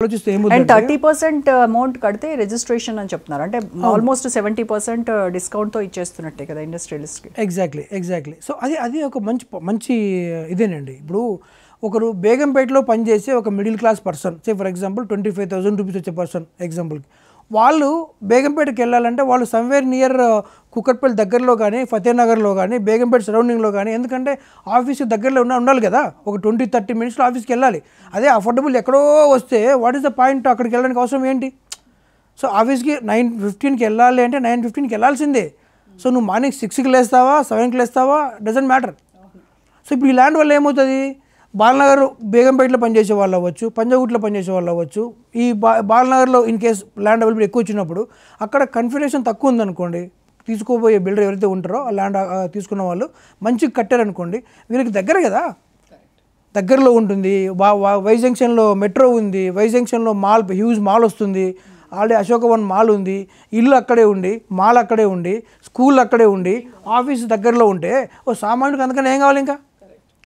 ఆలోచిస్తే అండ్ ఏమవుతుంది 30% అమౌంట్ కడితే రిజిస్ట్రేషన్ అని చెప్తున్నారు. అంటే ఆల్మోస్ట్ 70% డిస్కౌంట్తో ఇచ్చేస్తున్నట్టే కదా ఇండస్ట్రియలిస్ట్కి. ఎగ్జాక్ట్లీ. సో అది ఒక మంచి ఇదేనండి. ఇప్పుడు ఒకరు బేగంపేటలో పనిచేసే ఒక middle class person, say for example 25,000 rupees వచ్చే పర్సన్ ఎగ్జాంపుల్కి, వాళ్ళు బేగంపేటకి వెళ్ళాలంటే వాళ్ళు సమ్వేర్ నియర్ కుక్కట్పల్లి దగ్గరలో కానీ, ఫతేనగర్లో కానీ, బేగంపేట సరౌండింగ్లో కానీ, ఎందుకంటే ఆఫీస్ దగ్గరలో ఉండాలి కదా, ఒక 20-30 మినిట్స్లో ఆఫీస్కి వెళ్ళాలి. అదే అఫోర్డబుల్ ఎక్కడో వస్తే వాట్ ఈస్ ద పాయింట్? అక్కడికి వెళ్ళడానికి అవసరం ఏంటి? సో ఆఫీస్కి 9:15కి వెళ్ళాలి అంటే 9:15కి వెళ్ళాల్సిందే. సో నువ్వు మార్నింగ్ 6కి లేస్తావా, 7కి లేస్తావా, డజంట్ మ్యాటర్. సో ఇప్పుడు ఈ ల్యాండ్ వల్ల ఏమవుతుంది? బాలనగర్ బేగంపేటలో పనిచేసే వాళ్ళు అవ్వచ్చు, పంజాగుట్లో పనిచేసే వాళ్ళు అవ్వచ్చు, ఈ బాలనగర్లో ఇన్ కేస్ ల్యాండ్ అవైలబుల్ ఎక్కువ వచ్చినప్పుడు అక్కడ కన్ఫిగరేషన్ తక్కువ ఉందనుకోండి, తీసుకోబోయే బిల్డర్ ఎవరైతే ఉంటారో ఆ ల్యాండ్ తీసుకున్న వాళ్ళు మంచిగా కట్టారనుకోండి, వీరికి దగ్గర కదా, దగ్గరలో ఉంటుంది. వై జంక్షన్లో మెట్రో ఉంది, వై జంక్షన్లో మాల్, హ్యూజ్ మాల్ వస్తుంది, ఆల్రెడీ అశోకవన్ మాల్ ఉంది, ఇల్లు అక్కడే ఉండి, మాల్ అక్కడే ఉండి, స్కూల్ అక్కడే ఉండి, ఆఫీస్ దగ్గరలో ఉంటే ఓ సామాన్యుడికి అందుకని ఏం కావాలి ఇంకా?